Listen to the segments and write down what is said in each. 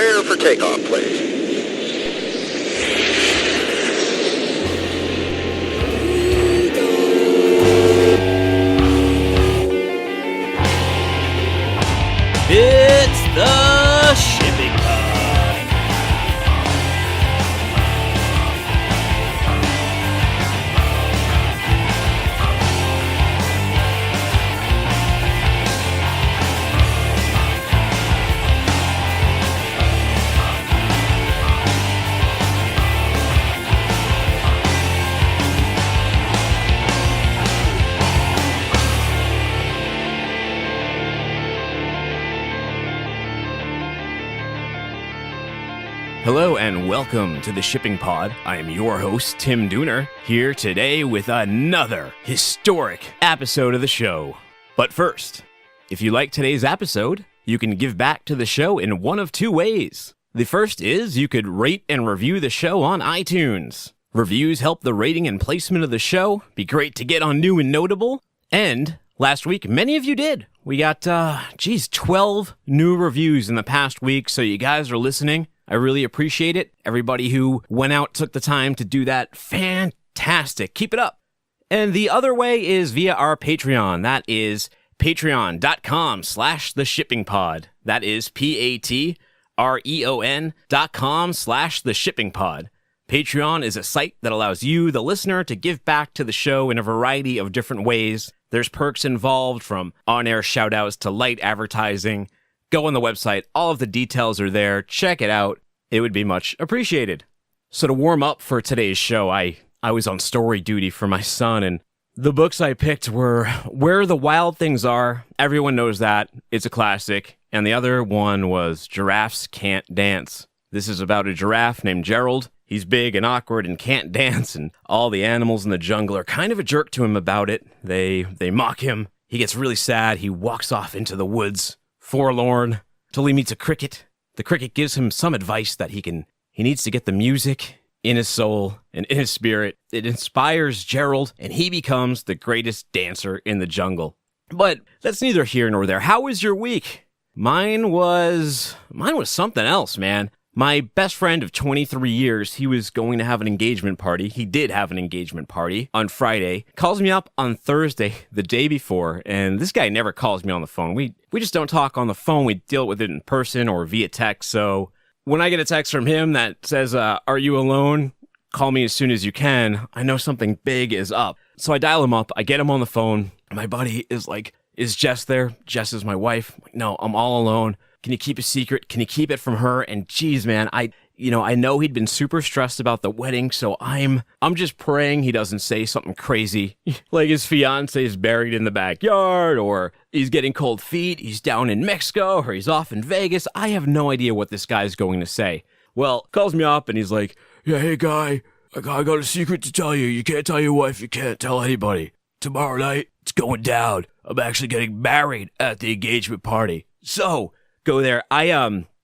Prepare for takeoff, please. It's the Shipping Pod. Hello and welcome to the Shipping Pod. I am your host, Tim Dooner, here today with another historic episode of the show. But first, if you like today's episode, you can give back to the show in one of two ways. The first is you could rate and review the show on iTunes. Reviews help the rating and placement of the show, be great to get on new and notable. And last week, many of you did. We got, 12 new reviews in the past week, so you guys are listening. I really appreciate it. Everybody who went out took the time to do that. Fantastic. Keep it up. And the other way is via our Patreon. That is patreon.com/theshippingpod. That is patreon.com/theshippingpod. Patreon is a site that allows you, the listener, to give back to the show in a variety of different ways. There's perks involved, from on-air shoutouts to light advertising. Go on the website. All of the details are there. Check it out. It would be much appreciated. So to warm up for today's show, I was on story duty for my son, and the books I picked were Where the Wild Things Are. Everyone knows that. It's a classic. And the other one was Giraffes Can't Dance. This is about a giraffe named Gerald. He's big and awkward and can't dance, and all the animals in the jungle are kind of a jerk to him about it. They mock him. He gets really sad. He walks off into the woods, forlorn, till he meets a cricket. The cricket gives him some advice that he needs to get the music in his soul and in his spirit. It inspires Gerald, and he becomes the greatest dancer in the jungle. But that's neither here nor there. How was your week? Mine was something else, man. My best friend of 23 years, he was going to have an engagement party. He did have an engagement party on Friday. Calls me up on Thursday, the day before, and this guy never calls me on the phone. We just don't talk on the phone. We deal with it in person or via text. So when I get a text from him that says, are you alone? Call me as soon as you can. I know something big is up. So I dial him up. I get him on the phone. My buddy is like, is Jess there? Jess is my wife. I'm like, no, I'm all alone. Can you keep a secret? Can you keep it from her? And geez, man, I know he'd been super stressed about the wedding, so I'm just praying he doesn't say something crazy, like his fiance is buried in the backyard, or he's getting cold feet, he's down in Mexico, or he's off in Vegas. I have no idea what this guy's going to say. Well, calls me up and he's like, yeah, hey guy, I got a secret to tell you. You can't tell your wife, you can't tell anybody. Tomorrow night, it's going down. I'm actually getting married at the engagement party. So go there. I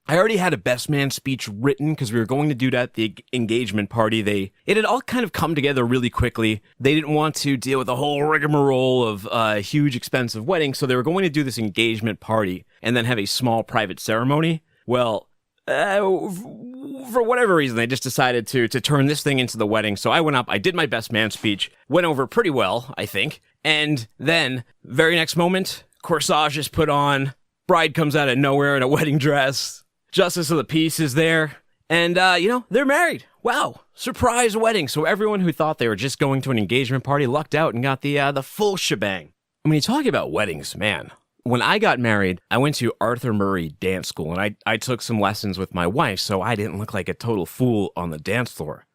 already had a best man speech written because we were going to do that at the engagement party. It had all kind of come together really quickly. They didn't want to deal with the whole rigmarole of a huge expensive wedding, so they were going to do this engagement party and then have a small private ceremony. Well, for whatever reason, they just decided to turn this thing into the wedding. So I went up, I did my best man speech, went over pretty well, I think. And then, very next moment, corsage is put on. Bride comes out of nowhere in a wedding dress. Justice of the peace is there. And, they're married. Wow. Surprise wedding. So everyone who thought they were just going to an engagement party lucked out and got the full shebang. When you talk about weddings, man, when I got married, I went to Arthur Murray Dance School, and I took some lessons with my wife, so I didn't look like a total fool on the dance floor.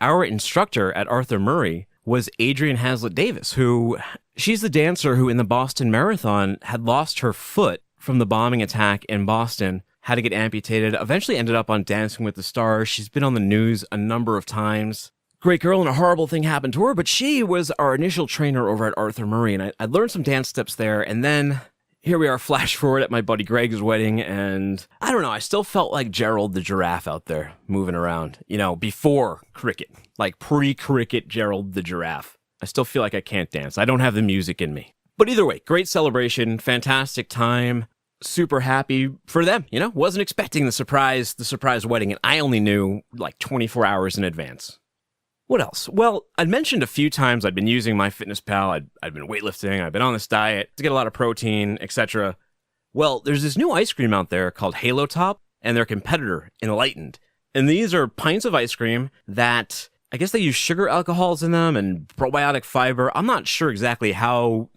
Our instructor at Arthur Murray was Adrienne Hazlitt Davis, she's the dancer who in the Boston Marathon had lost her foot from the bombing attack in Boston, had to get amputated, eventually ended up on Dancing with the Stars. She's been on the news a number of times. Great girl, and a horrible thing happened to her, but she was our initial trainer over at Arthur Murray, and I learned some dance steps there, and then here we are, flash forward at my buddy Greg's wedding, and I don't know, I still felt like Gerald the giraffe out there moving around, before cricket, like pre-cricket Gerald the giraffe. I still feel like I can't dance. I don't have the music in me. But either way, great celebration, fantastic time. super happy for them, wasn't expecting the surprise wedding, and I only knew like 24 hours in advance. What else? Well, I'd mentioned a few times I'd been using MyFitnessPal, I'd been weightlifting, I'd been on this diet to get a lot of protein, etc. Well, there's this new ice cream out there called Halo Top, and their competitor, Enlightened. And these are pints of ice cream that, I guess they use sugar alcohols in them and probiotic fiber. I'm not sure exactly how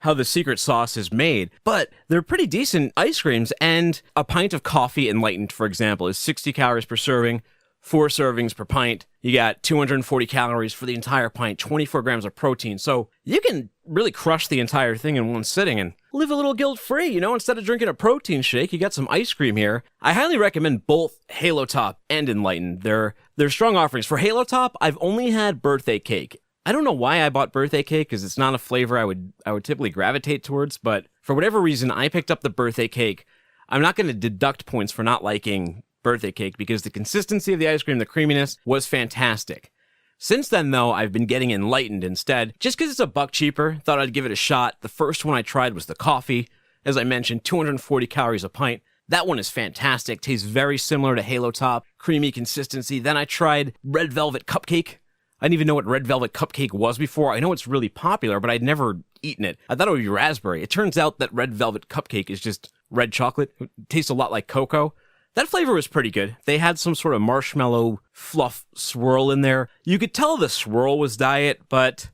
the secret sauce is made, but they're pretty decent ice creams, and a pint of coffee Enlightened, for example, is 60 calories per serving, 4 servings per pint. You got 240 calories for the entire pint, 24 grams of protein, so you can really crush the entire thing in one sitting and live a little guilt-free, instead of drinking a protein shake, you got some ice cream here. I highly recommend both Halo Top and Enlightened. They're strong offerings. For Halo Top, I've only had birthday cake. I don't know why I bought birthday cake, because it's not a flavor I would typically gravitate towards, but for whatever reason, I picked up the birthday cake. I'm not going to deduct points for not liking birthday cake, because the consistency of the ice cream, the creaminess, was fantastic. Since then, though, I've been getting Enlightened instead, just because it's $1 cheaper. Thought I'd give it a shot. The first one I tried was the coffee. As I mentioned, 240 calories a pint. That one is fantastic. Tastes very similar to Halo Top. Creamy consistency. Then I tried Red Velvet Cupcake. I didn't even know what Red Velvet Cupcake was before. I know it's really popular, but I'd never eaten it. I thought it would be raspberry. It turns out that Red Velvet Cupcake is just red chocolate. It tastes a lot like cocoa. That flavor was pretty good. They had some sort of marshmallow fluff swirl in there. You could tell the swirl was diet, but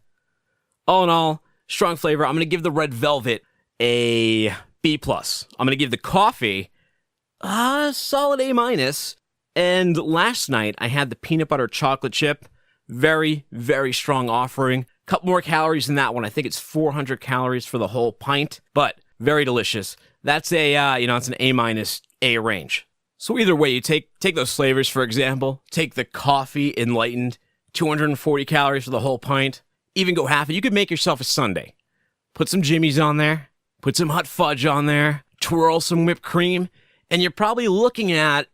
all in all, strong flavor. I'm going to give the Red Velvet a B+. I'm going to give the coffee a solid A-. And last night, I had the peanut butter chocolate chip. Very, very strong offering. Couple more calories than that one. I think it's 400 calories for the whole pint, but very delicious. That's it's an A-, A range. So either way, you take those flavors, for example, take the coffee Enlightened, 240 calories for the whole pint, even go half it. You could make yourself a sundae. Put some Jimmy's on there, put some hot fudge on there, twirl some whipped cream, and you're probably looking at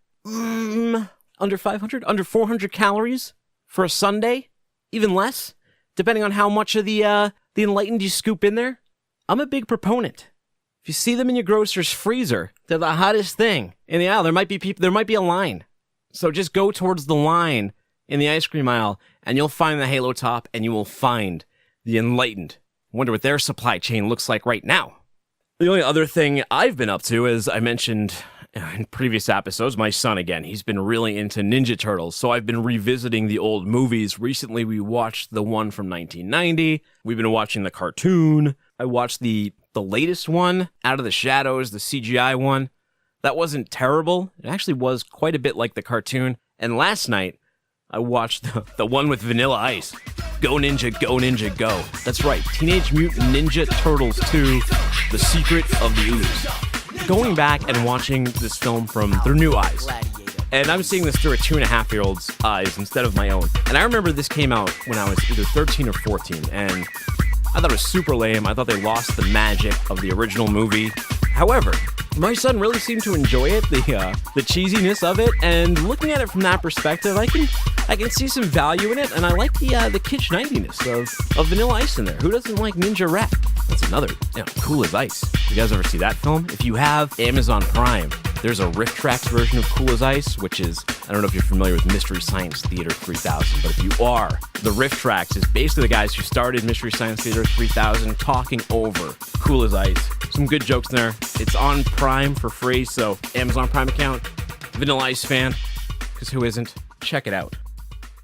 under 400 calories for a sundae, even less, depending on how much of the Enlightened you scoop in there. I'm a big proponent. If you see them in your grocer's freezer, they're the hottest thing in the aisle. There might be a line. So just go towards the line in the ice cream aisle, and you'll find the Halo Top, and you will find the Enlightened. Wonder what their supply chain looks like right now. The only other thing I've been up to, as I mentioned in previous episodes, my son, again, he's been really into Ninja Turtles, so I've been revisiting the old movies. Recently, we watched the one from 1990. We've been watching the cartoon. I watched the latest one, Out of the Shadows, the CGI one. That wasn't terrible. It actually was quite a bit like the cartoon. And last night, I watched the one with Vanilla Ice. Go Ninja, go Ninja, go. That's right, Teenage Mutant Ninja Turtles 2, The Secret of the Ooze. Going back and watching this film from their new eyes. And I'm seeing this through a 2.5-year-old's eyes instead of my own. And I remember this came out when I was either 13 or 14, and I thought it was super lame. I thought they lost the magic of the original movie. However, my son really seemed to enjoy it, the cheesiness of it, and looking at it from that perspective, I can see some value in it, and I like the kitsch 90ness of Vanilla Ice in there. Who doesn't like Ninja Rap? That's another, Cool as Ice. You guys ever see that film? If you have Amazon Prime, there's a Riff Tracks version of Cool as Ice, which is, I don't know if you're familiar with Mystery Science Theater 3000, but if you are, the Riff Tracks is basically the guys who started Mystery Science Theater 3000 talking over Cool as Ice. Some good jokes in there. It's on Prime for free, so Amazon Prime account, Vanilla Ice fan, because who isn't? Check it out.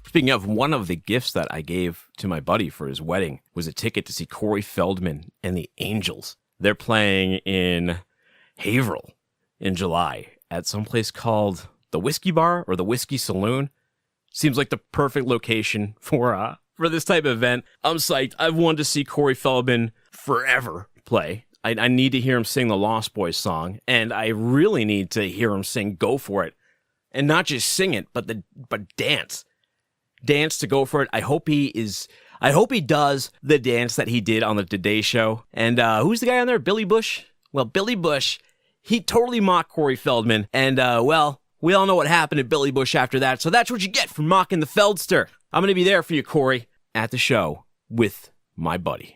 Speaking of, one of the gifts that I gave to my buddy for his wedding was a ticket to see Corey Feldman and the Angels. They're playing in Haverhill in July at some place called the Whiskey Bar or the Whiskey Saloon. Seems like the perfect location for this type of event. I'm psyched. I've wanted to see Corey Feldman forever play. I need to hear him sing the Lost Boys song, and I really need to hear him sing Go For It. And not just sing it, but dance. Dance to Go For It. I hope he does the dance that he did on the Today Show. And who's the guy on there? Billy Bush? Well, Billy Bush, he totally mocked Corey Feldman. And, we all know what happened to Billy Bush after that. So that's what you get for mocking the Feldster. I'm going to be there for you, Corey, at the show with my buddy.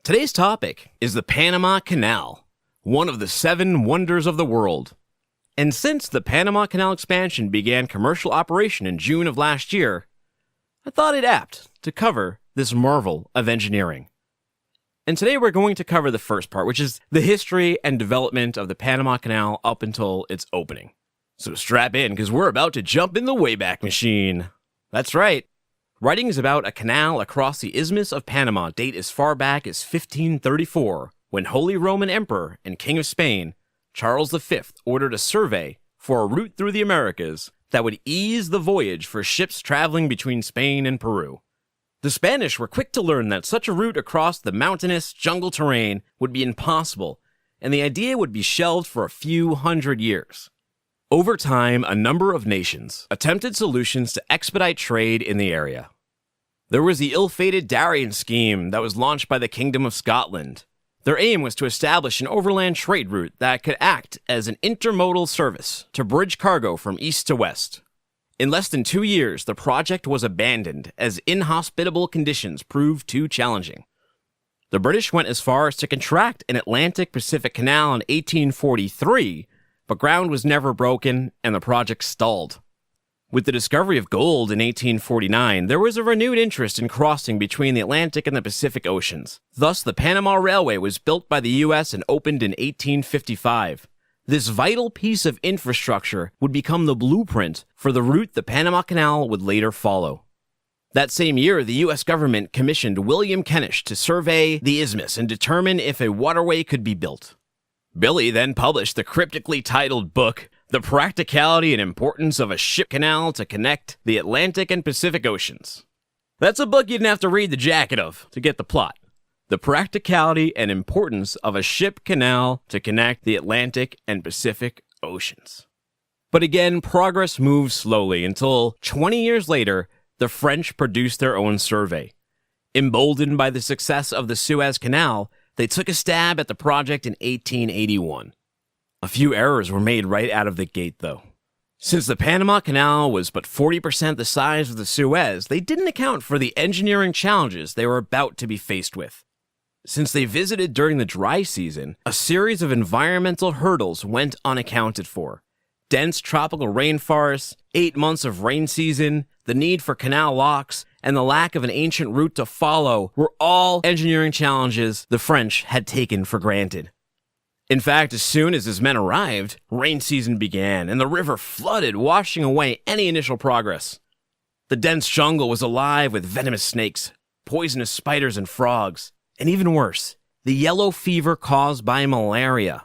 Today's topic is the Panama Canal. one of the 7 wonders of the world. And since the Panama Canal expansion began commercial operation in June of last year, I thought it apt to cover this marvel of engineering. And today we're going to cover the first part, which is the history and development of the Panama Canal up until its opening. So strap in, because we're about to jump in the wayback machine. That's right. Writings about a canal across the Isthmus of Panama date as far back as 1534, when Holy Roman Emperor and King of Spain, Charles V, ordered a survey for a route through the Americas that would ease the voyage for ships traveling between Spain and Peru. The Spanish were quick to learn that such a route across the mountainous jungle terrain would be impossible, and the idea would be shelved for a few hundred years. Over time, a number of nations attempted solutions to expedite trade in the area. There was the ill-fated Darien scheme that was launched by the Kingdom of Scotland. Their aim was to establish an overland trade route that could act as an intermodal service to bridge cargo from east to west. In less than 2 years, the project was abandoned as inhospitable conditions proved too challenging. The British went as far as to contract an Atlantic-Pacific Canal in 1843, but ground was never broken and the project stalled. With the discovery of gold in 1849, there was a renewed interest in crossing between the Atlantic and the Pacific Oceans. Thus, the Panama Railway was built by the U.S. and opened in 1855. This vital piece of infrastructure would become the blueprint for the route the Panama Canal would later follow. That same year, the U.S. government commissioned William Kennish to survey the isthmus and determine if a waterway could be built. Billy then published the cryptically titled book, The Practicality and Importance of a Ship Canal to Connect the Atlantic and Pacific Oceans. That's a book you didn't have to read the jacket of to get the plot. The Practicality and Importance of a Ship Canal to Connect the Atlantic and Pacific Oceans. But again, progress moved slowly until 20 years later, the French produced their own survey. Emboldened by the success of the Suez Canal, they took a stab at the project in 1881. A few errors were made right out of the gate, though. Since the Panama Canal was but 40% the size of the Suez, they didn't account for the engineering challenges they were about to be faced with. Since they visited during the dry season, a series of environmental hurdles went unaccounted for. Dense tropical rainforests, 8 months of rain season, the need for canal locks, and the lack of an ancient route to follow were all engineering challenges the French had taken for granted. In fact, as soon as his men arrived, rain season began, and the river flooded, washing away any initial progress. The dense jungle was alive with venomous snakes, poisonous spiders and frogs, and even worse, the yellow fever caused by malaria.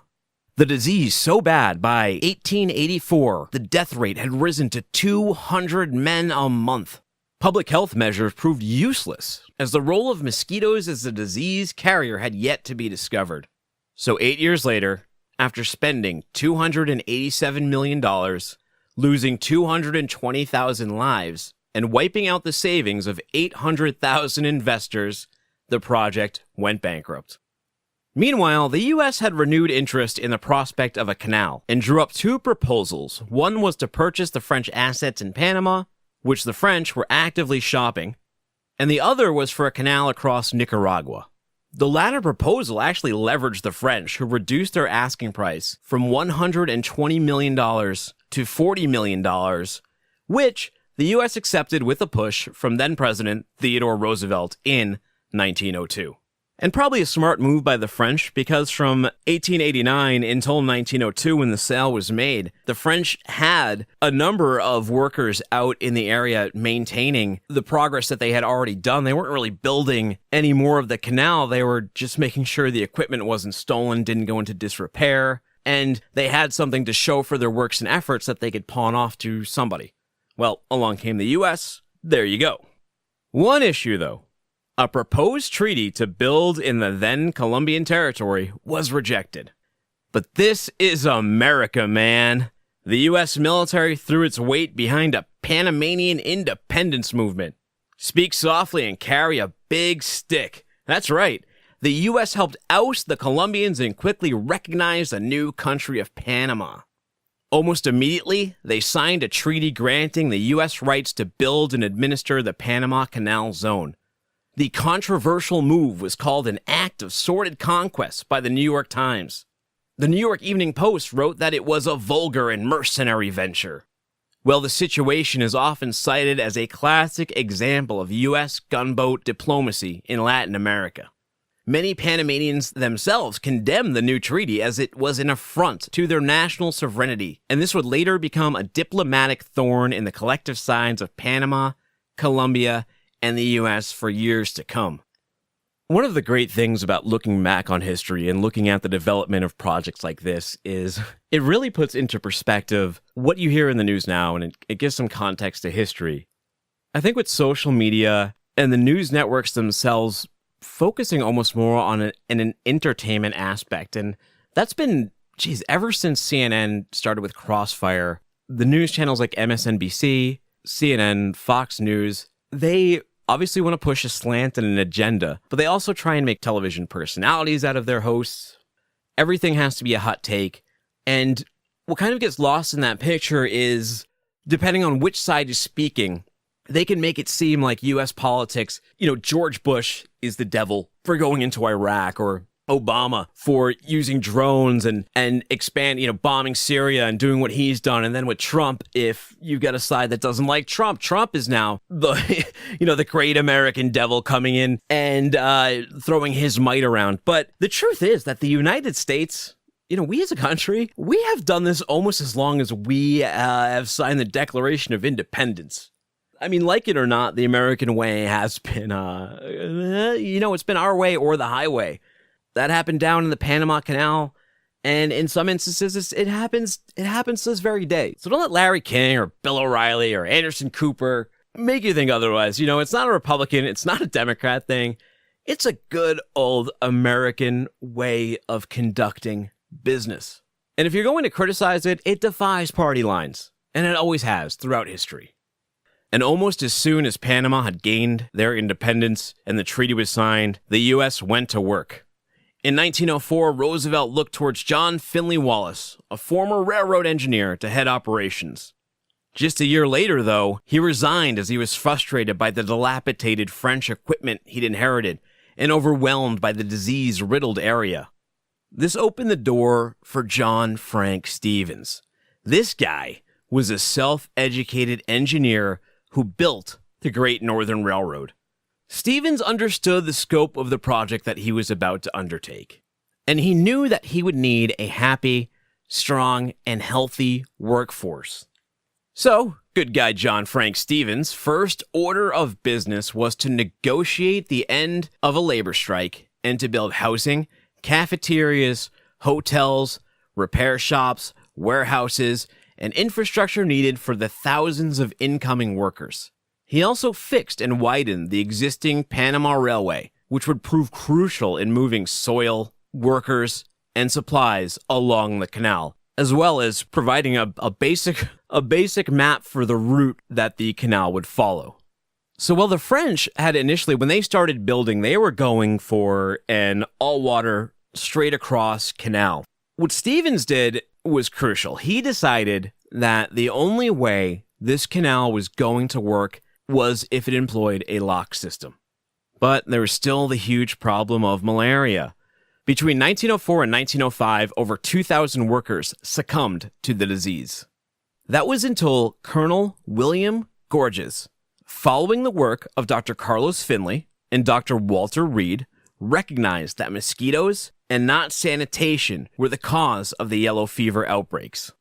The disease so bad, by 1884, the death rate had risen to 200 men a month. Public health measures proved useless, as the role of mosquitoes as a disease carrier had yet to be discovered. So 8 years later, after spending $287 million, losing 220,000 lives, and wiping out the savings of 800,000 investors, the project went bankrupt. Meanwhile, the U.S. had renewed interest in the prospect of a canal and drew up 2 proposals. One was to purchase the French assets in Panama, which the French were actively shopping, and the other was for a canal across Nicaragua. The latter proposal actually leveraged the French, who reduced their asking price from $120 million to $40 million, which the U.S. accepted with a push from then-President Theodore Roosevelt in 1902. And probably a smart move by the French, because from 1889 until 1902, when the sale was made, the French had a number of workers out in the area maintaining the progress that they had already done. They weren't really building any more of the canal. They were just making sure the equipment wasn't stolen, didn't go into disrepair, and they had something to show for their works and efforts that they could pawn off to somebody. Well, along came the U.S. There you go. One issue, though. A proposed treaty to build in the then Colombian territory was rejected. But this is America, man. The U.S. military threw its weight behind a Panamanian independence movement. Speak softly and carry a big stick. That's right. The U.S. helped oust the Colombians and quickly recognized a new country of Panama. Almost immediately, they signed a treaty granting the U.S. rights to build and administer the Panama Canal Zone. The controversial move was called an act of sordid conquest by the New York Times. The New York Evening Post wrote that it was a vulgar and mercenary venture. Well, the situation is often cited as a classic example of U.S. gunboat diplomacy in Latin America. Many Panamanians themselves condemned the new treaty as it was an affront to their national sovereignty, and this would later become a diplomatic thorn in the collective sides of Panama, Colombia, and the U.S. for years to come. One of the great things about looking back on history and looking at the development of projects like this is it really puts into perspective what you hear in the news now, and it gives some context to history. I think with social media and the news networks themselves focusing almost more on an entertainment aspect, and that's been, ever since CNN started with Crossfire, the news channels like MSNBC, CNN, Fox News, they obviously want to push a slant and an agenda, but they also try and make television personalities out of their hosts. Everything has to be a hot take, and what kind of gets lost in that picture is, depending on which side is speaking, they can make it seem like U.S. politics, George Bush is the devil for going into Iraq, or Obama for using drones and bombing Syria and doing what he's done. And then with Trump, if you've got a side that doesn't like Trump, Trump is now the, the great American devil coming in and throwing his might around. But the truth is that the United States, we as a country, we have done this almost as long as we have signed the Declaration of Independence. I mean, like it or not, the American way has been, it's been our way or the highway. That happened down in the Panama Canal, and in some instances, it happens to this very day. So don't let Larry King or Bill O'Reilly or Anderson Cooper make you think otherwise. It's not a Republican, it's not a Democrat thing. It's a good old American way of conducting business. And if you're going to criticize it, it defies party lines, and it always has throughout history. And almost as soon as Panama had gained their independence and the treaty was signed, the U.S. went to work. In 1904, Roosevelt looked towards John Finley Wallace, a former railroad engineer, to head operations. Just a year later, though, he resigned as he was frustrated by the dilapidated French equipment he'd inherited and overwhelmed by the disease-riddled area. This opened the door for John Frank Stevens. This guy was a self-educated engineer who built the Great Northern Railroad. Stevens understood the scope of the project that he was about to undertake, and he knew that he would need a happy, strong, and healthy workforce. So, good guy John Frank Stevens' first order of business was to negotiate the end of a labor strike and to build housing, cafeterias, hotels, repair shops, warehouses, and infrastructure needed for the thousands of incoming workers. He also fixed and widened the existing Panama Railway, which would prove crucial in moving soil, workers, and supplies along the canal, as well as providing a basic map for the route that the canal would follow. So while the French had initially, when they started building, they were going for an all-water, straight-across canal. What Stevens did was crucial. He decided that the only way this canal was going to work was if it employed a lock system. But there was still the huge problem of malaria. Between 1904 and 1905, over 2,000 workers succumbed to the disease. That was until Colonel William Gorges, following the work of Dr. Carlos Finley and Dr. Walter Reed, recognized that mosquitoes and not sanitation were the cause of the yellow fever outbreaks.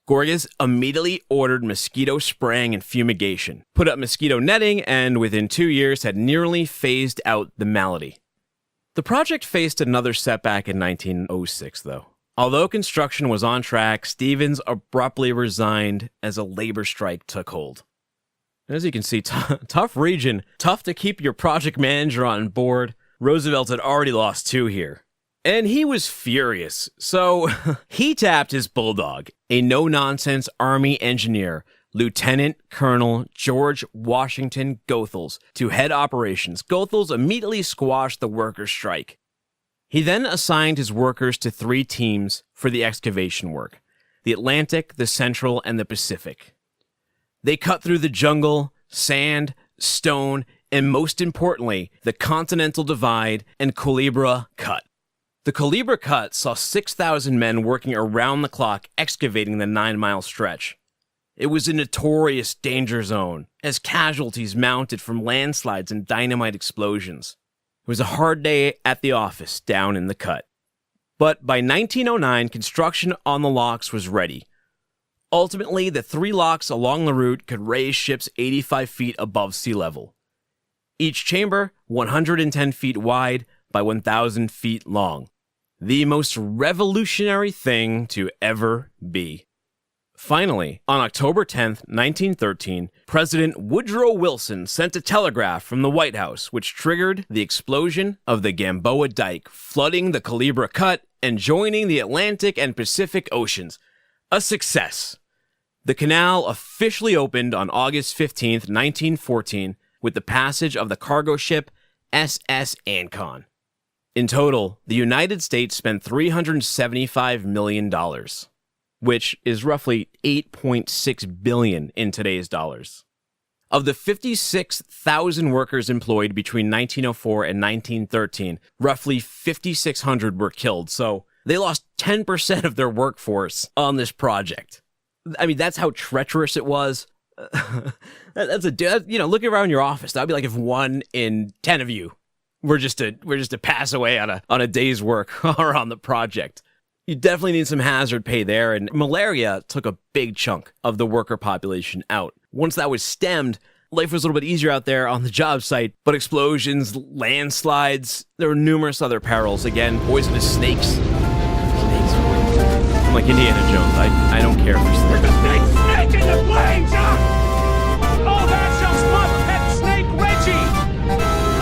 Gorges immediately ordered mosquito spraying and fumigation, put up mosquito netting, and within 2 years had nearly phased out the malady. The project faced another setback in 1906, though. Although construction was on track, Stevens abruptly resigned as a labor strike took hold. As you can see, tough region, tough to keep your project manager on board. Roosevelt had already lost 2 here. And he was furious, so he tapped his bulldog, a no-nonsense Army engineer, Lieutenant Colonel George Washington Goethals, to head operations. Goethals immediately squashed the workers' strike. He then assigned his workers to 3 teams for the excavation work: the Atlantic, the Central, and the Pacific. They cut through the jungle, sand, stone, and most importantly, the Continental Divide and Culebra Cut. The Culebra Cut saw 6,000 men working around the clock excavating the 9-mile stretch. It was a notorious danger zone, as casualties mounted from landslides and dynamite explosions. It was a hard day at the office down in the cut. But by 1909, construction on the locks was ready. Ultimately, the 3 locks along the route could raise ships 85 feet above sea level. Each chamber 110 feet wide by 1,000 feet long. The most revolutionary thing to ever be. Finally, on October 10th, 1913, President Woodrow Wilson sent a telegraph from the White House, which triggered the explosion of the Gamboa Dike, flooding the Culebra Cut and joining the Atlantic and Pacific Oceans. A success. The canal officially opened on August 15th, 1914, with the passage of the cargo ship SS Ancon. In total, the United States spent $375 million. Which is roughly $8.6 billion in today's dollars. Of the 56,000 workers employed between 1904 and 1913, roughly 5,600 were killed, so they lost 10% of their workforce on this project. I mean, that's how treacherous it was. Looking around your office, that'd be like if 1 in 10 of you were just to pass away on a day's work or on the project. You definitely need some hazard pay there, and malaria took a big chunk of the worker population out. Once that was stemmed, life was a little bit easier out there on the job site, but explosions, landslides, there were numerous other perils. Again, poisonous snakes. Snakes. I'm like Indiana Jones. I don't care for snakes. Snake in the flames, huh? Oh, that's just one pet snake, Reggie!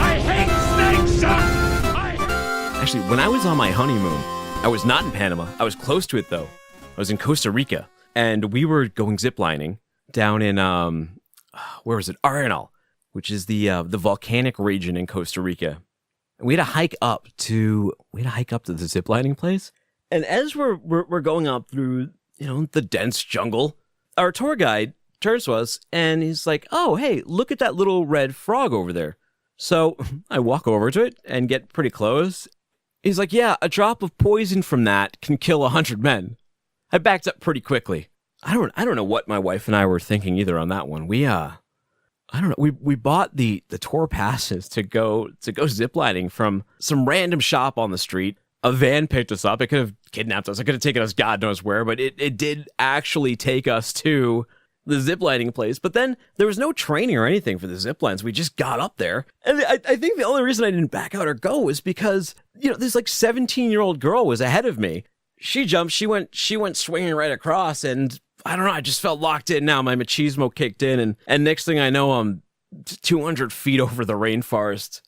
I hate snakes, huh? Actually, when I was on my honeymoon, I was not in Panama. I was close to it, though. I was in Costa Rica, and we were going ziplining down in, where was it? Arenal, which is the volcanic region in Costa Rica. And we had to hike up to the ziplining place. And as we're going up through, the dense jungle, our tour guide turns to us, and he's like, "Oh, hey, look at that little red frog over there." So I walk over to it and get pretty close. He's like, "Yeah, a drop of poison from that can kill 100 men." I backed up pretty quickly. I don't know what my wife and I were thinking either on that one. We bought the tour passes to go ziplining from some random shop on the street. A van picked us up. It could have kidnapped us. It could have taken us God knows where, but it did actually take us to the ziplining place. But then there was no training or anything for the ziplines. We just got up there. And I think the only reason I didn't back out or go was because, this like 17-year-old girl was ahead of me. She jumped, she went swinging right across, and I don't know, I just felt locked in now. My machismo kicked in, and next thing I know, I'm 200 feet over the rainforest.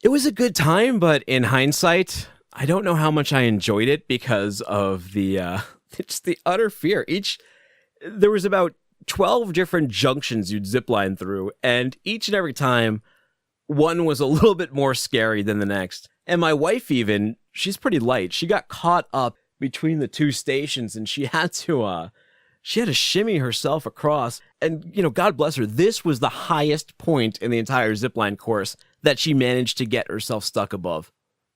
It was a good time, but in hindsight, I don't know how much I enjoyed it because of it's the utter fear. There was about 12 different junctions you'd zipline through, and each and every time, one was a little bit more scary than the next. And my wife even, she's pretty light. She got caught up between the two stations, and she had to shimmy herself across. And, God bless her, this was the highest point in the entire zipline course that she managed to get herself stuck above.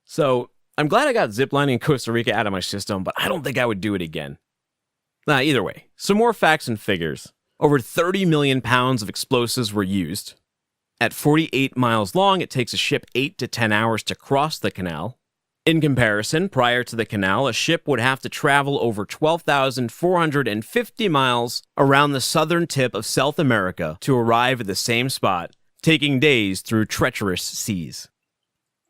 So I'm glad I got ziplining in Costa Rica out of my system, but I don't think I would do it again. Either way, some more facts and figures. Over 30 million pounds of explosives were used. At 48 miles long, it takes a ship 8 to 10 hours to cross the canal. In comparison, prior to the canal, a ship would have to travel over 12,450 miles around the southern tip of South America to arrive at the same spot, taking days through treacherous seas.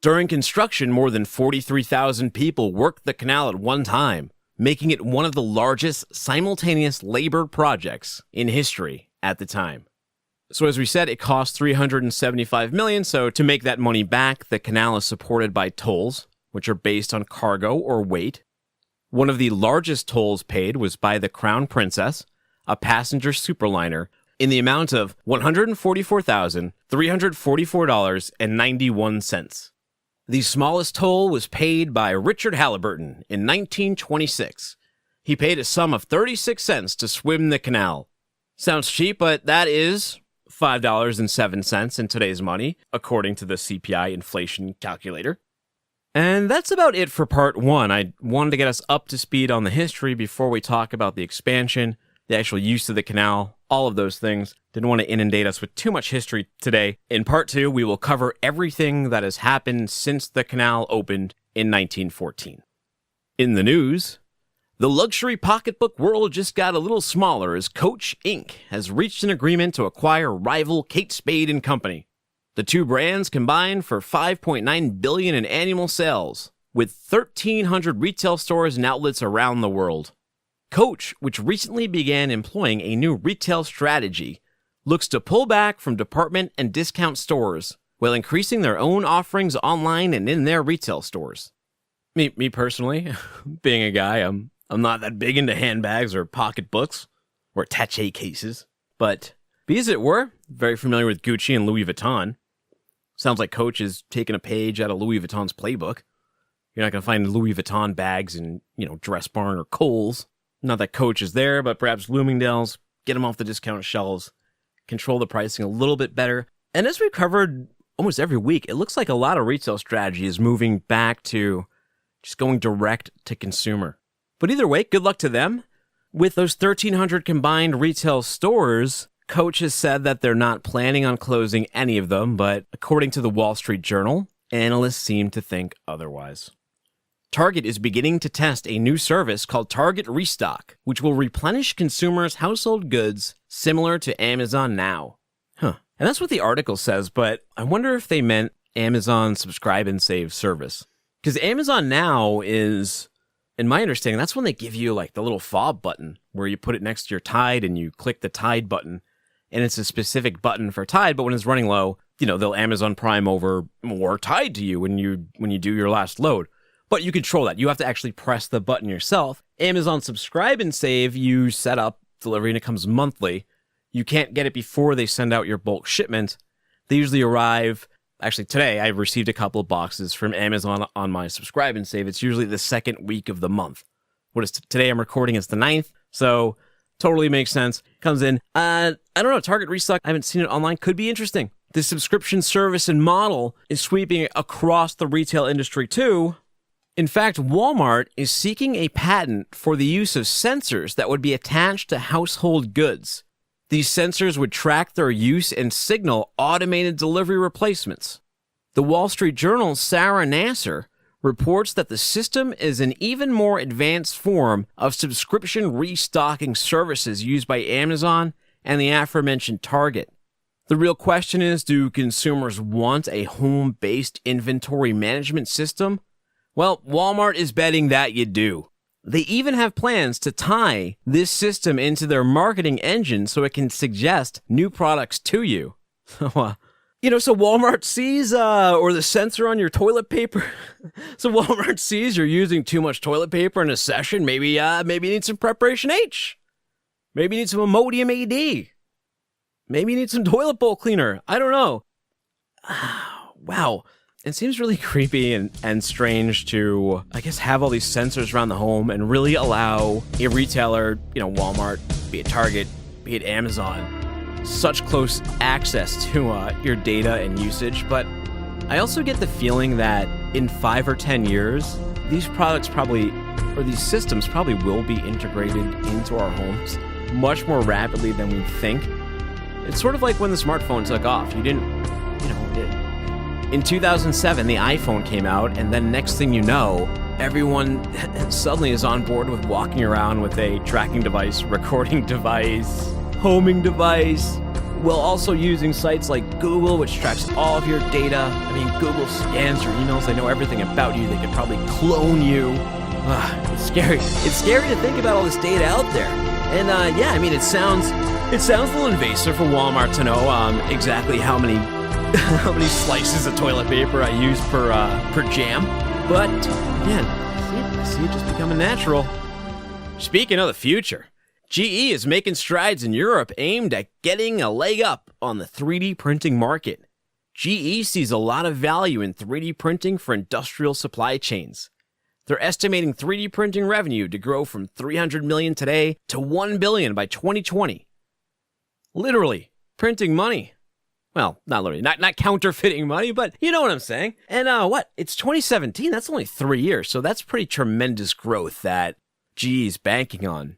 During construction, more than 43,000 people worked the canal at one time, making it one of the largest simultaneous labor projects in history at the time. So as we said, it cost $375 million, so to make that money back, the canal is supported by tolls, which are based on cargo or weight. One of the largest tolls paid was by the Crown Princess, a passenger superliner, in the amount of $144,344.91. The smallest toll was paid by Richard Halliburton in 1926. He paid a sum of 36 cents to swim the canal. Sounds cheap, but that is $5.07 in today's money, according to the CPI inflation calculator. And that's about it for part one. I wanted to get us up to speed on the history before we talk about the expansion, the actual use of the canal, all of those things. Didn't want to inundate us with too much history today. In part two, we will cover everything that has happened since the canal opened in 1914. In the news, the luxury pocketbook world just got a little smaller as Coach Inc. has reached an agreement to acquire rival Kate Spade & Company. The two brands combined for $5.9 billion in annual sales, with 1,300 retail stores and outlets around the world. Coach, which recently began employing a new retail strategy, looks to pull back from department and discount stores while increasing their own offerings online and in their retail stores. Me personally, being a guy, I'm not that big into handbags or pocketbooks or attaché cases, but be as it were, very familiar with Gucci and Louis Vuitton. Sounds like Coach is taking a page out of Louis Vuitton's playbook. You're not going to find Louis Vuitton bags in, Dress Barn or Kohl's. Not that Coach is there, but perhaps Bloomingdale's, get them off the discount shelves, control the pricing a little bit better. And as we've covered almost every week, it looks like a lot of retail strategy is moving back to just going direct to consumer. But either way, good luck to them. With those 1,300 combined retail stores, Coach has said that they're not planning on closing any of them, but according to the Wall Street Journal, analysts seem to think otherwise. Target is beginning to test a new service called Target Restock, which will replenish consumers' household goods similar to Amazon Now. And that's what the article says, but I wonder if they meant Amazon Subscribe and Save service. Because Amazon Now is, in my understanding, that's when they give you like the little fob button where you put it next to your Tide and you click the Tide button. And it's a specific button for Tide, but when it's running low, they'll Amazon Prime over more Tide to you when you do your last load. But you control that. You have to actually press the button yourself. Amazon Subscribe and Save, you set up delivery and it comes monthly. You can't get it before they send out your bulk shipment. They usually arrive. Actually, today I received a couple of boxes from Amazon on my Subscribe and Save. It's usually the second week of the month. Today I'm recording, it's the 9th. So totally makes sense. Comes in. I don't know. Target Restock, I haven't seen it online. Could be interesting. This subscription service and model is sweeping across the retail industry too. In fact, Walmart is seeking a patent for the use of sensors that would be attached to household goods. These sensors would track their use and signal automated delivery replacements. The Wall Street Journal's Sarah Nasser reports that the system is an even more advanced form of subscription restocking services used by Amazon and the aforementioned Target. The real question is, do consumers want a home-based inventory management system? Well, Walmart is betting that you do. They even have plans to tie this system into their marketing engine so it can suggest new products to you. So Walmart sees, or the sensor on your toilet paper. So Walmart sees you're using too much toilet paper in a session. Maybe you need some Preparation H. Maybe you need some Imodium AD. Maybe you need some toilet bowl cleaner. I don't know. Wow. It seems really creepy and strange to, have all these sensors around the home and really allow a retailer, Walmart, be it Target, be it Amazon, such close access to your data and usage. But I also get the feeling that in 5 or 10 years, these products these systems probably will be integrated into our homes much more rapidly than we think. It's sort of like when the smartphone took off. In 2007, the iPhone came out, and then next thing you know, everyone suddenly is on board with walking around with a tracking device, recording device, homing device, while also using sites like Google, which tracks all of your data. Google scans your emails. They know everything about you. They could probably clone you. It's scary. It's scary to think about all this data out there. And it sounds a little invasive for Walmart to know exactly how many slices of toilet paper I use per jam. But again, I see it just becoming natural. Speaking of the future, GE is making strides in Europe aimed at getting a leg up on the 3D printing market. GE sees a lot of value in 3D printing for industrial supply chains. They're estimating 3D printing revenue to grow from $300 million today to $1 billion by 2020. Literally, printing money. Well, not literally, not counterfeiting money, but you know what I'm saying. And it's 2017. That's only 3 years. So that's pretty tremendous growth that GE's banking on.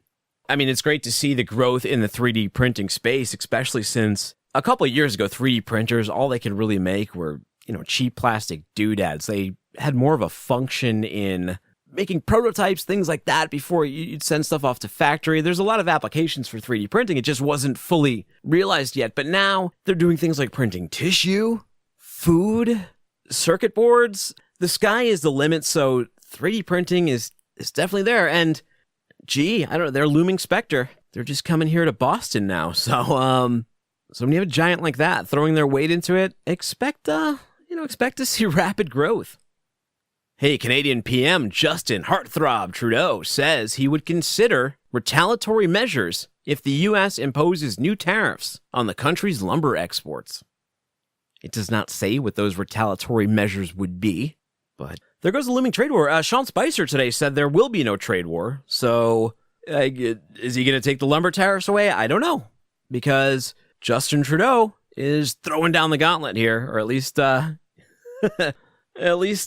I mean, it's great to see the growth in the 3D printing space, especially since a couple of years ago, 3D printers, all they could really make were, cheap plastic doodads. They had more of a function in making prototypes, things like that, before you'd send stuff off to factory. There's a lot of applications for 3D printing. It just wasn't fully realized yet. But now they're doing things like printing tissue, food, circuit boards. The sky is the limit, so 3D printing is definitely there. And gee, I don't know, they're looming specter. They're just coming here to Boston now. So when you have a giant like that throwing their weight into it, expect to see rapid growth. Hey, Canadian PM Justin Heartthrob Trudeau says he would consider retaliatory measures if the U.S. imposes new tariffs on the country's lumber exports. It does not say what those retaliatory measures would be, but there goes the looming trade war. Sean Spicer today said there will be no trade war, so is he going to take the lumber tariffs away? I don't know, because Justin Trudeau is throwing down the gauntlet here, or at least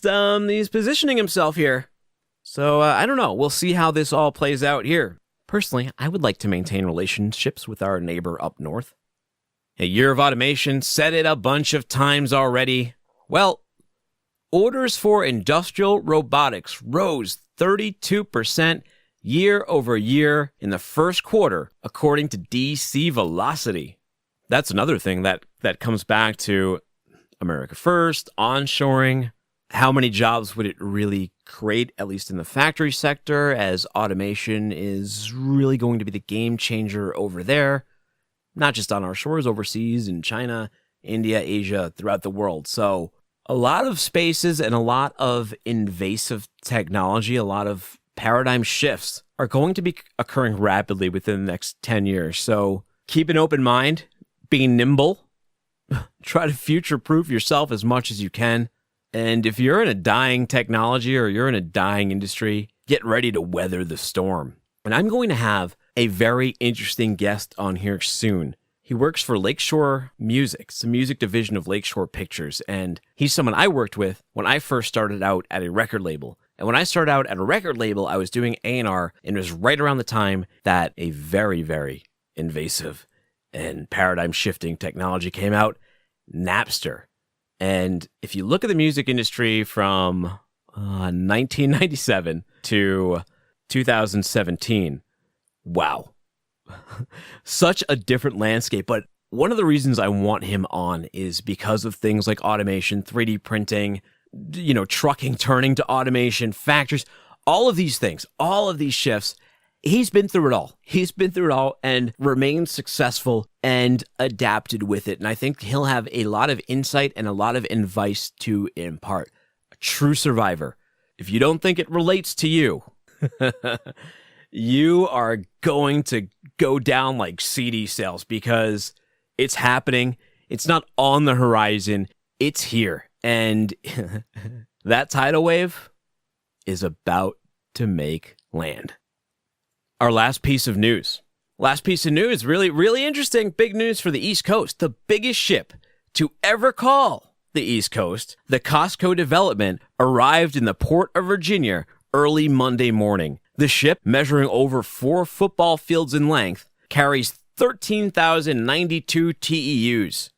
he's positioning himself here. So I don't know. We'll see how this all plays out here. Personally, I would like to maintain relationships with our neighbor up north. A year of automation, said it a bunch of times already. Well, orders for industrial robotics rose 32% year over year in the first quarter, according to DC Velocity. That's another thing that comes back to America First, onshoring. How many jobs would it really create, at least in the factory sector, as automation is really going to be the game changer over there, not just on our shores, overseas in China, India, Asia, throughout the world. So a lot of spaces and a lot of invasive technology, a lot of paradigm shifts are going to be occurring rapidly within the next 10 years. So keep an open mind, be nimble, try to future-proof yourself as much as you can. And if you're in a dying technology or you're in a dying industry, get ready to weather the storm. And I'm going to have a very interesting guest on here soon. He works for Lakeshore Music. It's the music division of Lakeshore Pictures. And he's someone I worked with when I first started out at a record label. And when I started out at a record label, I was doing A&R, and it was right around the time that a very, very invasive and paradigm-shifting technology came out, Napster. And if you look at the music industry from 1997 to 2017, wow. Such a different landscape. But one of the reasons I want him on is because of things like automation, 3D printing, trucking turning to automation, factories, all of these things, all of these shifts. He's been through it all. He's been through it all and remained successful and adapted with it. And I think he'll have a lot of insight and a lot of advice to impart. A true survivor. If you don't think it relates to you, you are going to go down like CD sales, because it's happening. It's not on the horizon. It's here. And that tidal wave is about to make land. Our last piece of news. Really, really interesting. Big news for the East Coast. The biggest ship to ever call the East Coast, the Costco development, arrived in the Port of Virginia early Monday morning. The ship, measuring over 4 football fields in length, carries 13,092 TEUs.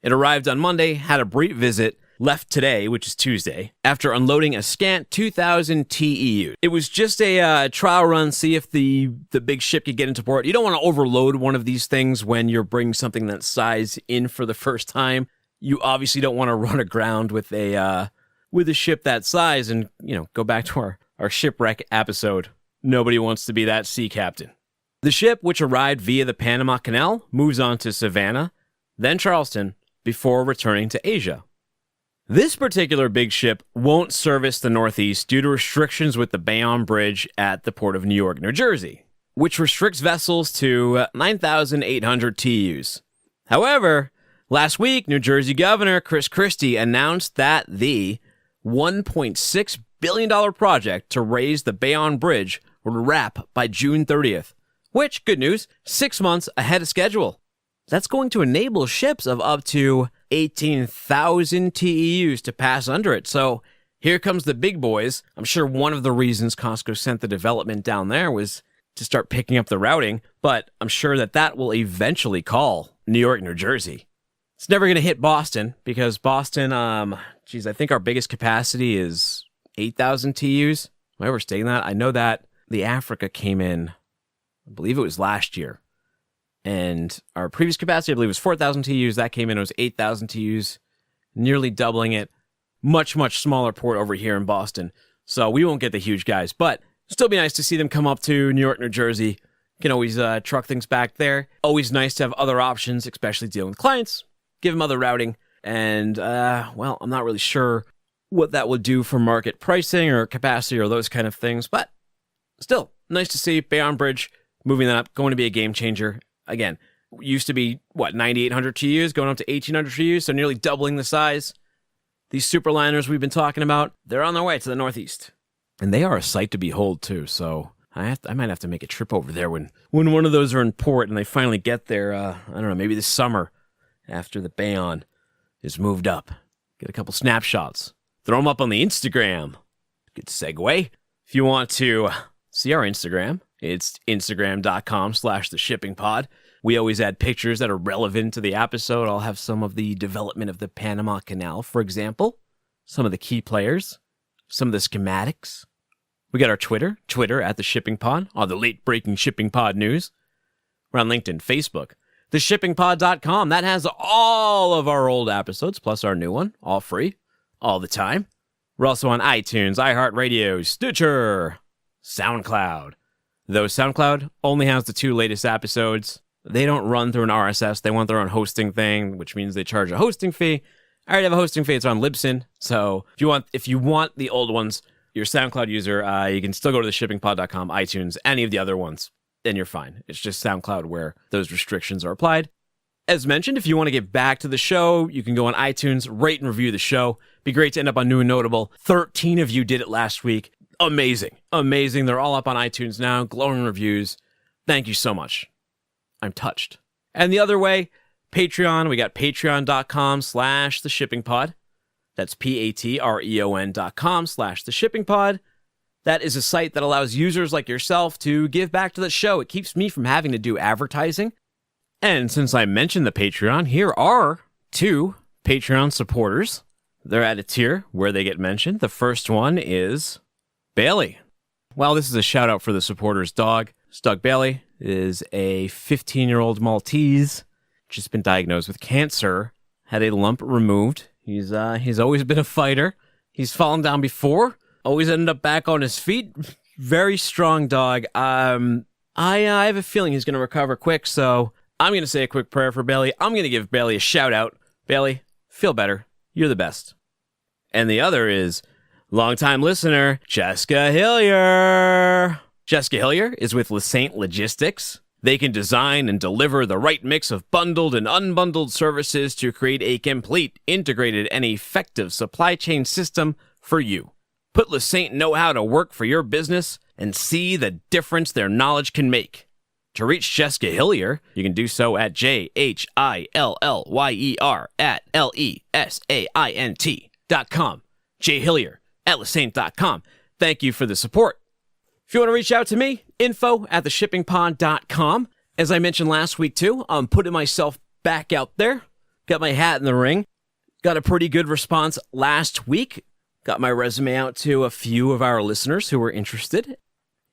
It arrived on Monday, had a brief visit, left today, which is Tuesday, after unloading a scant 2,000 TEU. It was just a trial run, see if the big ship could get into port. You don't want to overload one of these things when you're bringing something that size in for the first time. You obviously don't want to run aground with a ship that size and, go back to our shipwreck episode. Nobody wants to be that sea captain. The ship, which arrived via the Panama Canal, moves on to Savannah, then Charleston, before returning to Asia. This particular big ship won't service the Northeast due to restrictions with the Bayonne Bridge at the Port of New York, New Jersey, which restricts vessels to 9,800 TEUs. However, last week, New Jersey Governor Chris Christie announced that the $1.6 billion project to raise the Bayonne Bridge would wrap by June 30th, which, good news, 6 months ahead of schedule. That's going to enable ships of up to 18,000 TEUs to pass under it. So here comes the big boys. I'm sure one of the reasons Costco sent the development down there was to start picking up the routing, but I'm sure that will eventually call New York, New Jersey. It's never going to hit Boston because Boston, I think our biggest capacity is 8,000 TEUs. Am I overstating that? I know that the Africa came in, I believe it was last year. And our previous capacity, I believe, was 4,000 TEUs. That came in, it was 8,000 TEUs, nearly doubling it. Much, much smaller port over here in Boston. So we won't get the huge guys, but still be nice to see them come up to New York, New Jersey. Can always truck things back there. Always nice to have other options, especially dealing with clients. Give them other routing. And, I'm not really sure what that would do for market pricing or capacity or those kind of things. But still, nice to see Bayonne Bridge moving that up. Going to be a game changer. Again, used to be, 9,800 TEUs, going up to 1,800 TEUs, so nearly doubling the size. These superliners we've been talking about, they're on their way to the Northeast. And they are a sight to behold, too, so I might have to make a trip over there when one of those are in port and they finally get there, I don't know, maybe this summer after the Bayonne is moved up. Get a couple snapshots. Throw them up on the Instagram. Good segue. If you want to see our Instagram, it's instagram.com/theshippingpod. We always add pictures that are relevant to the episode. I'll have some of the development of the Panama Canal, for example. Some of the key players. Some of the schematics. We got our Twitter at The Shipping Pod, all the late-breaking Shipping Pod news. We're on LinkedIn, Facebook. TheShippingPod.com. That has all of our old episodes, plus our new one, all free, all the time. We're also on iTunes, iHeartRadio, Stitcher, SoundCloud. Though SoundCloud only has the 2 latest episodes. They don't run through an RSS. They want their own hosting thing, which means they charge a hosting fee. I already have a hosting fee. It's on Libsyn. So if you want the old ones, your SoundCloud user, you can still go to theshippingpod.com, iTunes, any of the other ones, then you're fine. It's just SoundCloud where those restrictions are applied. As mentioned, if you want to get back to the show, you can go on iTunes, rate and review the show. Be great to end up on New and Notable. 13 of you did it last week. Amazing. They're all up on iTunes now. Glowing reviews. Thank you so much. I'm touched. And the other way, Patreon. We got patreon.com/theshippingpod. That's patreon.com/theshippingpod. That is a site that allows users like yourself to give back to the show. It keeps me from having to do advertising. And since I mentioned the Patreon, here are 2 Patreon supporters. They're at a tier where they get mentioned. The first one is Bailey. Well, this is a shout out for the supporter's dog. Doug Bailey is a 15-year-old Maltese, just been diagnosed with cancer, had a lump removed. He's always been a fighter. He's fallen down before, always ended up back on his feet. Very strong dog. I have a feeling he's going to recover quick, so I'm going to say a quick prayer for Bailey. I'm going to give Bailey a shout out. Bailey, feel better. You're the best. And the other is longtime listener, Jessica Hillier. Jessica Hillier is with LeSaint Logistics. They can design and deliver the right mix of bundled and unbundled services to create a complete, integrated, and effective supply chain system for you. Put LeSaint know-how to work for your business and see the difference their knowledge can make. To reach Jessica Hillier, you can do so at JHILLYER@LESAINT.com. jhillier@lesaint.com. Thank you for the support. If you want to reach out to me, info@theshippingpod.com. As I mentioned last week, too, I'm putting myself back out there. Got my hat in the ring. Got a pretty good response last week. Got my resume out to a few of our listeners who were interested.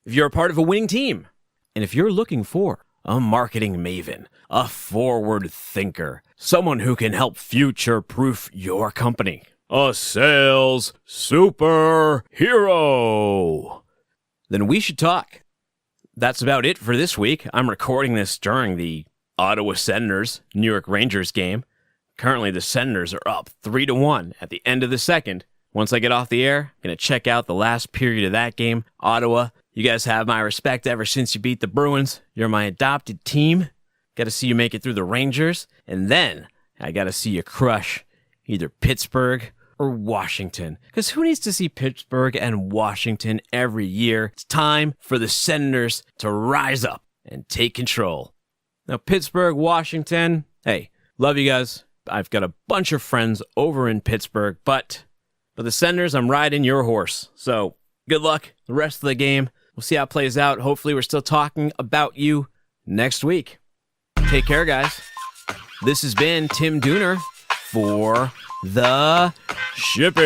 If you're a part of a winning team, and if you're looking for a marketing maven, a forward thinker, someone who can help future-proof your company, a sales superhero, then we should talk. That's about it for this week. I'm recording this during the Ottawa Senators, New York Rangers game. Currently, the Senators are up 3-1 at the end of the second. Once I get off the air, I'm going to check out the last period of that game. Ottawa, you guys have my respect ever since you beat the Bruins. You're my adopted team. Got to see you make it through the Rangers. And then I got to see you crush either Pittsburgh or Washington. Because who needs to see Pittsburgh and Washington every year? It's time for the Senators to rise up and take control. Now, Pittsburgh, Washington. Hey, love you guys. I've got a bunch of friends over in Pittsburgh, but for the Senators, I'm riding your horse. So good luck the rest of the game. We'll see how it plays out. Hopefully, we're still talking about you next week. Take care, guys. This has been Tim Dooner for the Shipping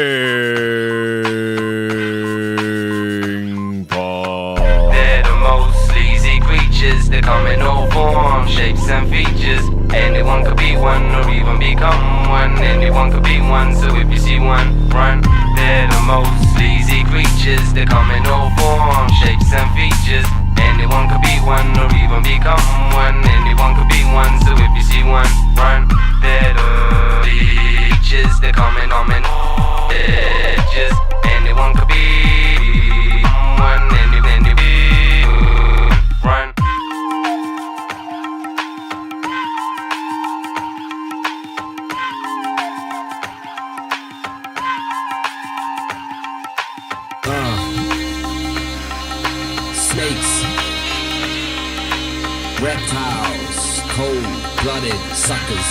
Pod. They're the most sleazy creatures. They come in all forms, shapes, and features. Anyone could be one or even become one. Anyone could be one, so if you see one, run. They're the most sleazy creatures. They come in all forms, shapes, and features. Anyone could be one or even become one. Anyone could be one, so if you see one, run. They're the creatures. They come in edges. Anyone could be one. Anyone could be run. Snakes, reptiles, cold-blooded suckers.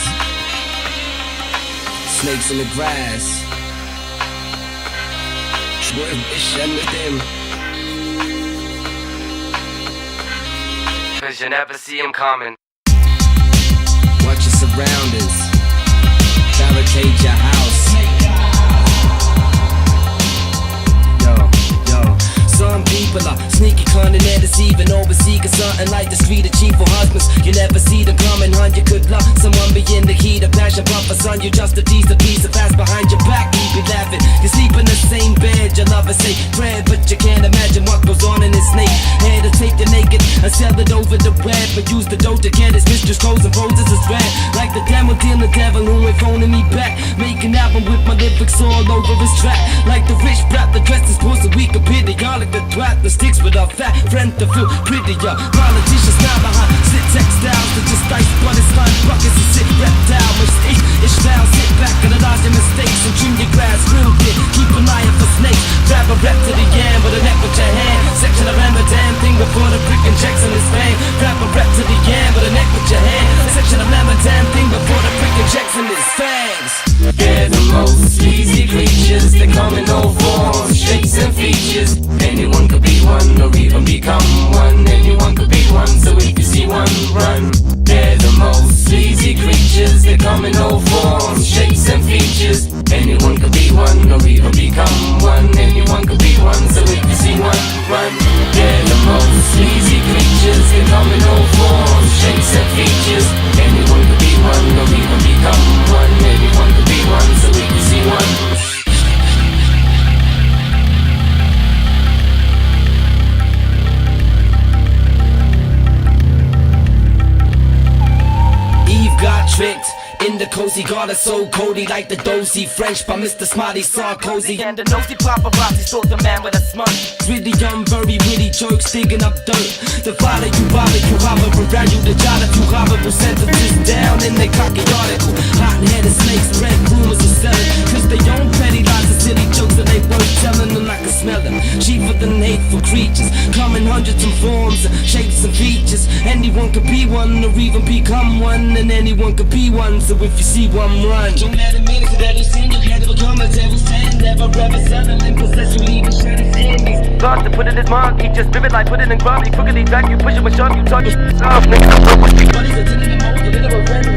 Snakes in the grass, tradition with them. 'Cause you never see them coming. Watch your surroundings, barricade your house. Some people are sneaky, cunning, and deceiving, overseeking something like the street of chief or husbands. You never see them coming, hun. You could love someone be in the heat of passion, but for son, you just a tease, a piece of fast behind your back. You be laughing, you sleep in the same bed. Your lover say prayer, but you can't imagine what goes on in his snake head. To take the naked and sell it over the web, but use the dough to get his mistress clothes and poses as red. Like the demo deal, the devil who ain't phoning me back. Make an album with my lyrics all over his track. Like the rich brat, the dress is supposed to weak a pity. Y'all like the twat that sticks with a fat friend to feel prettier. Politicians now behind sit textiles to just dice, but it's fine buckets to sit reptile. Mistake is style, sit back and analyze your mistakes and trim your grass real good. Keep an eye out for snakes. Grab a rep to the end with a neck with your hand. Section of Ramadan thing before the brick injects in his vein. Grab a rep to the end with a neck with your hand. Section of Ramadan thing before the brick injects in his fangs. They're the most sleazy creatures. They come in all forms, shapes, and features. Anyone could be one or even become one. Anyone could be one, so if you see one, run. They're the most sleazy creatures. They come in all forms, shapes, and features. Anyone could be one or even become one. Anyone could be one, so if you see one, run. They're the most sleazy creatures. They come in all forms, shapes, and features. Anyone could be one or even become one. Anyone could be one, so if you see one. Got tricked in the cozy garden, so Cody like the dozy French by Mr. Smarty Sarkozy and the nosy paparazzi stole the man with a smudge. Really young, very witty jokes digging up dirt. The father you hover around you, the job of you horrible sentences down in the cocky article. Hot-headed snakes spread rumors of selling, 'cause they own petty lies and silly jokes that they worth telling, and I can smell them. Cheaper than hateful creatures, come in hundreds of forms, shapes and features. Anyone could be one or even become one, and anyone could be one, so if you see one, run. Don't let him in it, that you seen, you can't become a devil's ten. Never ever settle in possession, leaving shit his enemies. God to put in his mug, he just spirit like put it in grub. He quickly drag you, push him and shove you, talk your off, nigga. Buddies are telling him all, you're a friend.